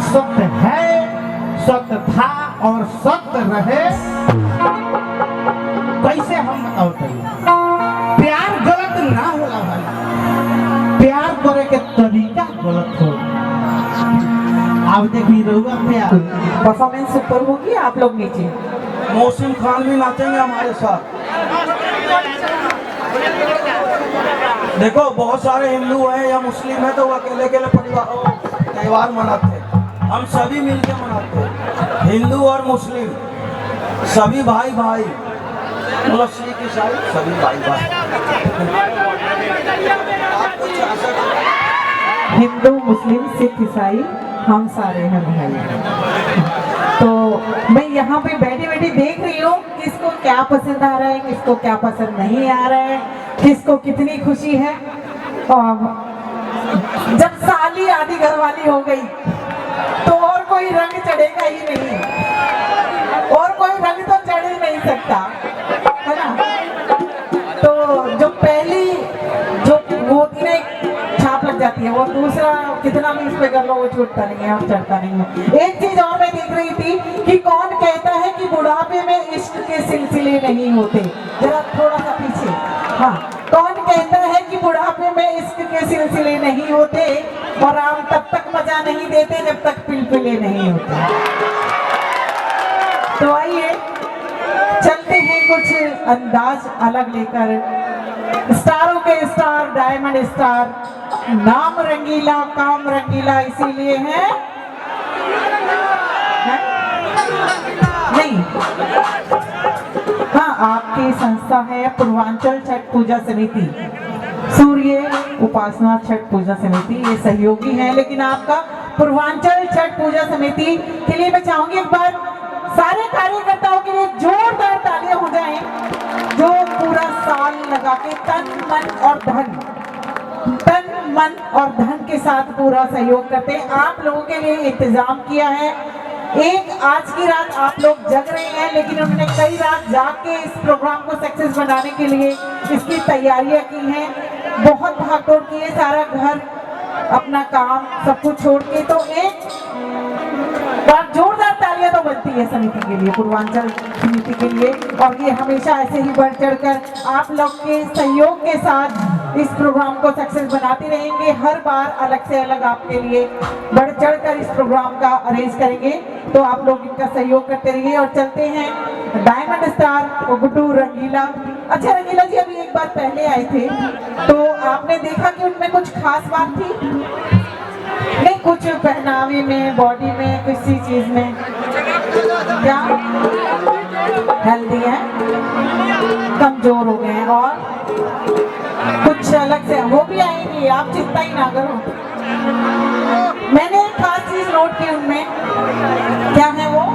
सत्य है, सत्य था और सत्य रहे। कैसे हम बताओ प्यार गलत ना होला भाई, प्यार करे के तरीका गलत हो। आप देखिए रहुआ प्यार परफॉर्मेंस सुपर होगी। आप लोग नीचे मौसम खान भी नाचेंगे हमारे साथ। देखो बहुत सारे हिंदू हैं या मुस्लिम हैं तो वो अकेले अकेले परिवार त्यौहार मनाते हैं, हम सभी मिलकर मनाते हैं। हिंदू और मुस्लिम सभी भाई भाई, मतलब सिख ईसाई सभी भाई भाई। हिंदू मुस्लिम सिख ईसाई हम सारे हैं भाई। तो मैं यहाँ पे बैठे बैठे देख रही हूँ किसको क्या पसंद आ रहा है, किसको क्या पसंद नहीं आ रहा है, किसको कितनी खुशी है। और जब साली आधी घरवाली हो गई तो और कोई रंग चढ़ेगा ही नहीं, और कोई रंग तो चढ़ ही नहीं सकता, है ना। तो जो पहली जो होती ना छाप लग जाती है, वो दूसरा कितना भी इस पे कर लो वो छूटता नहीं है और चढ़ता नहीं है। एक चीज और मैं देख रही थी कि कौन कहता है कि बुढ़ापे में इश्क के सिलसिले नहीं होते। जरा थोड़ा सा पीछे, हाँ, कौन कहता है कि बुढ़ापे में इश्क के सिलसिले नहीं होते और आम तब तक मजा नहीं देते जब तक पिलपिले नहीं होते। तो आइए चलते हैं कुछ अंदाज अलग लेकर। स्टारों के स्टार, डायमंड स्टार, नाम रंगीला काम रंगीला इसीलिए है, नहीं। हाँ, आपकी संस्था है पूर्वांचल छठ पूजा समिति, सूर्य उपासना छठ पूजा समिति, ये सहयोगी है। लेकिन आपका पूर्वांचल छठ पूजा समिति के लिए मैं चाहूंगी एक बार सारे कार्यकर्ताओं के लिए जोरदार तालियां हो जाएं, जो पूरा साल लगा के तन मन और धन के साथ पूरा सहयोग करते हैं। आप लोगों के लिए इंतजाम किया है। एक आज की रात आप लोग जग रहे हैं, लेकिन उन्होंने कई रात जाग के इस प्रोग्राम को सक्सेस बनाने के लिए इसकी तैयारियां की हैं। बहुत भागदौड़ की है, सारा घर अपना काम सब कुछ छोड़ के। तो एक बार जोरदार तालियां तो बनती है समिति के लिए, पूर्वांचल समिति के लिए। और ये हमेशा ऐसे ही बढ़ चढ़कर आप लोग के सहयोग के साथ इस प्रोग्राम को सक्सेस बनाते रहेंगे। हर बार अलग से अलग आपके लिए बढ़ चढ़कर इस प्रोग्राम का अरेंज करेंगे, तो आप लोग इनका सहयोग करते रहिए। और चलते हैं डायमंड स्टार और गुड्डू रंगीला। अच्छा रंगीला जी, अभी एक बार पहले आए थे तो आपने देखा कि उनमें कुछ खास बात थी? नहीं, कुछ पहनावे में, बॉडी में, किसी चीज में क्या हेल्दी है, कमजोर हो गए हैं और कुछ अलग से वो भी आएंगी, आप चिंता ही ना करो। मैंने एक खास चीज नोट की उनमें, क्या है वो?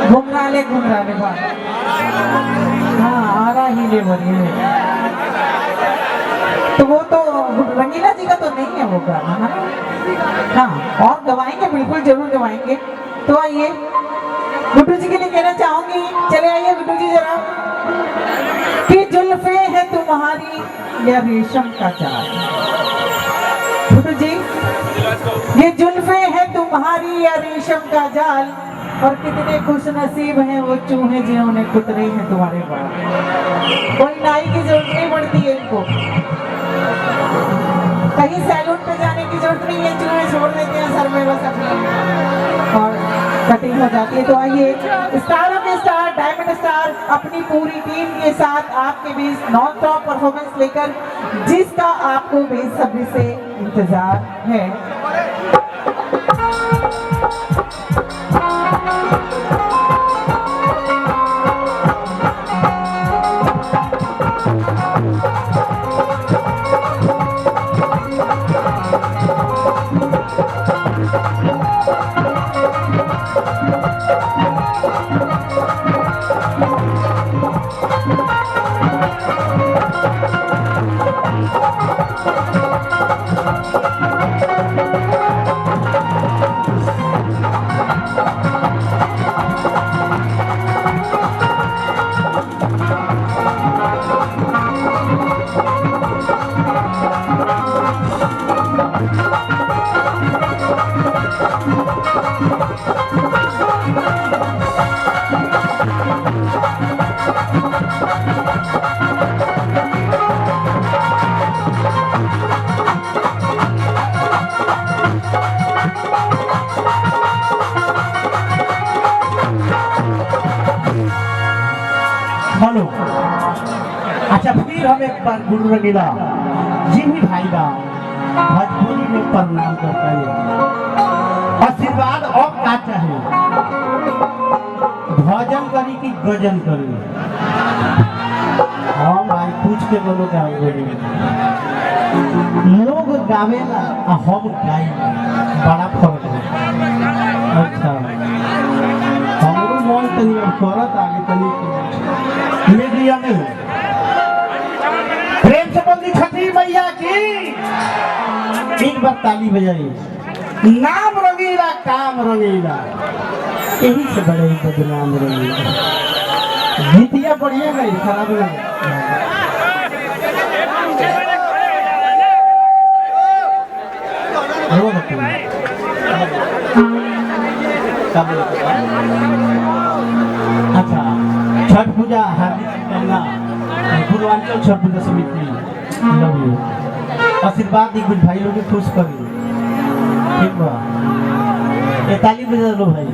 घुंघराले बाल। हाँ, आरा ही ले बोलिए। तो वो तो रंगीला जी का तो नहीं है वो गाना, है। हाँ, और गवाएंगे, बिल्कुल जरूर गवाएंगे। तो आइए गुड्डू जी के लिए कहना चाहूंगी, चले आइए गुड्डू जी जरा, कि जुल्फे है तुम्हारी या रेशम का जाल। गुड्डू जी, ये जुल्फे है तुम्हारी या रेशम का जाल, और कितने खुश नसीब हैं वो चूहे जिन्होंने कुतरे हैं तुम्हारे बाल। कोई नाई की जरूरत नहीं पड़ती है इनको, कहीं सैलून पे जाने की जरूरत नहीं है, चूहे छोड़ देते हैं सर में बस अपनी और कटिंग हो जाती है। तो आइए स्टारों के स्टार, डायमंड स्टार अपनी पूरी टीम के साथ आपके बीच नॉन स्टॉप परफॉर्मेंस लेकर, जिसका आपको बेसब्री से इंतजार है। अच्छा फिर हम एक बार गुरु रंगीला जी भी भाई बा भोजपुरी में प्रणाम करता है। आशीर्वाद और का चाहे भजन करी कि गजन करी हम भाई पूछ के बोलो क्या बोली लोग गावेला आ हम गाई बड़ा फर्क है। अच्छा हमरो मन तनी अब करत आगे तनी मीडिया में हो प्रेम से बोली छठी मैया की एक बार ताली बजाई। नाम रंगीला काम रंगीला यही से बड़े बदनाम रंगीला गीतिया बढ़िया गई खराब नहीं। अच्छा छठ पूजा हार्दिक शुभकामना पूर्वांचल छठ पूजा समिति लव यू आशीर्वाद दी कुछ भाई लोग खुश करी ठीक बा ये ताली बजा लो भाई।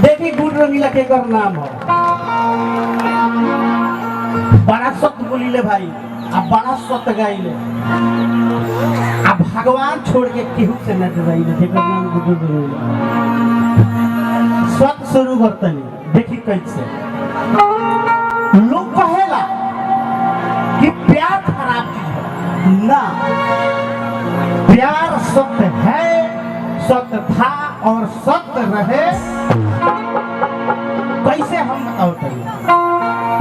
देखिए गुड़ रंगीला के कर नाम हो बड़ा सत्य बोली ले भाई अब बड़ा सत्य गाई ले अब भगवान छोड़ के केहू से न डराई ले जेकर नाम गुड़ रंगीला सत्य शुरू करते नहीं। देखिए कैसे लोग कहेला कि प्यार खराब चीज है ना प्यार सत्य है सत्य था और सत्य रहे। कैसे हम बताओ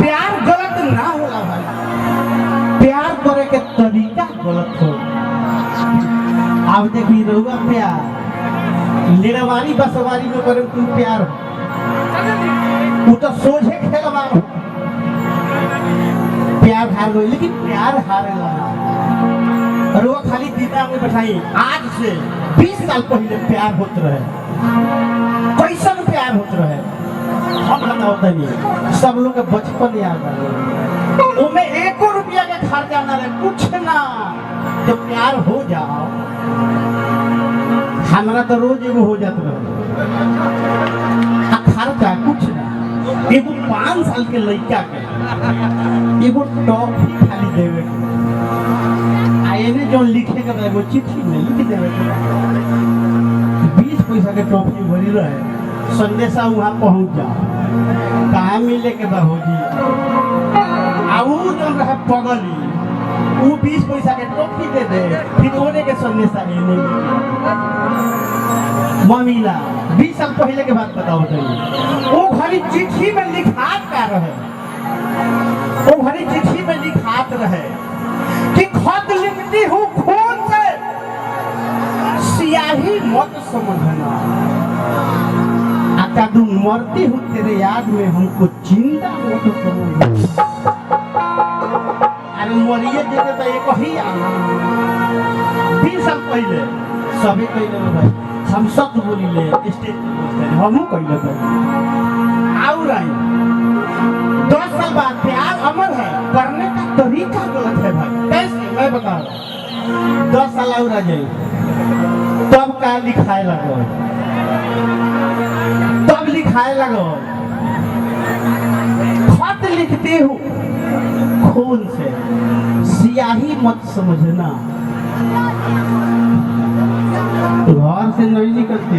प्यार गलत ना होला भाई प्यार करे के तरीका गलत हो। अब देखिए रहुआ प्यार लेरवारी बसवारी में करे तू प्यार वो तो सोझे खेलवा प्यार हार गई लेकिन प्यार हारेला और वो खाली दीदा में बैठाई आज से 20 साल पहले प्यार होत रहे कैसन प्यार होत रहे हम बताओ तनी सब लोग के बचपन याद आ उमे 1 रुपया के खर्चा ना रहे कुछ ना जब प्यार हो जाओ हमारा तो रोज एगो हो जाता रहे खर्चा कुछ ना एगो 5 साल के लड़का के एगो टॉफी खाली देवे आईने जो लिखे का वो चिट्ठी में लिख देवे 20 पैसा के टॉफी भरी रहे संदेशा वहाँ पहुँच जाओ कहाँ मिले के बाबूजी आऊ जो रहे पगली वो 20 पैसा के टॉफी दे दे फिर ओने के संदेशा नहीं ममीला 20 साल पहले के बात बताओ तो वो घड़ी चिट्ठी में लिखात का रहे वो घड़ी चिट्ठी में लिखात रहे कि खत लिखती हूँ खून से स्याही मत समझना अका तू मरती हूँ तेरे याद में हमको जिंदा मत समझना अरे मरिए देते तो एक ही आना 20 साल पहले सभी कहले भाई हम सब बोली ले स्टेज पे बोलते हैं हमहू कहले भाई आउ रही 10 साल बाद प्यार अमर है करने का तरीका गलत है भाई कैसे मैं बता रहा 10 साल आउ रह जाए तब का लिखाए लगो तब लिखाए लगो खत लिखती हूँ खून से स्याही मत समझना घर से नहीं निकलते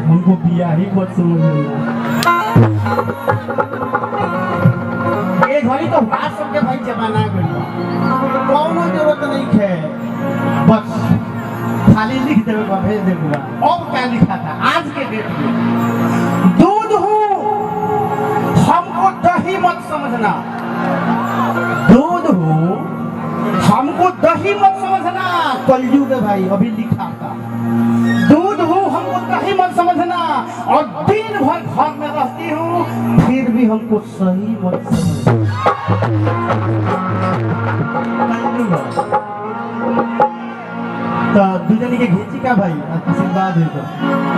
हमको बियाही मत समझना ये घड़ी तो बात सबके भाई जमाना गई कौनो जरूरत नहीं है बस खाली लिख देगा भेज देगा और क्या लिखा था आज के डेट में दूध हूँ हमको दही मत समझना दूध हूँ हमको दही मत समझना कलयुग है भाई अभी लिखा था दूध हूँ हमको दही मत समझना और दिन भर घर में रहती हूँ फिर भी हमको सही मत समझना तो दूजनी के घीची का भाई आशीर्वाद है तो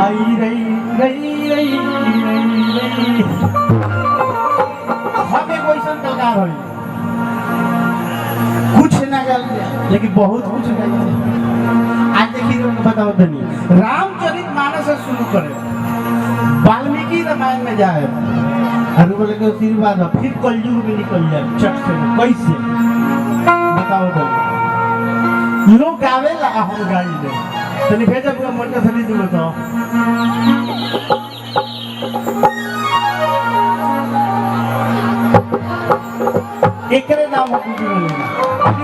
आई रही रही रही रही हम एक वैसा प्रकार है कुछ ना गल लेकिन बहुत कुछ गल आज देखिए बताओ धनी रामचरितमानस से शुरू करे वाल्मीकि रामायण में जाए अरे बोले के आशीर्वाद है फिर कलयुग में निकल जाए चट से कैसे बताओ तो लोग गावे ला हम गाड़ी दे तनी भेजा पूरा मन का सनी दूर तो एकरे नाम कुछ बोले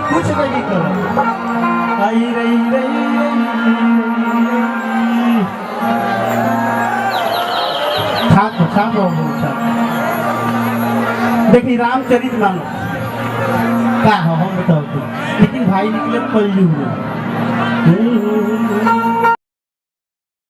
कुछ नहीं करो आई रही छाप देखिए रामचरित मानो का हो हम बताओ तो लेकिन भाई निकले कलयुग में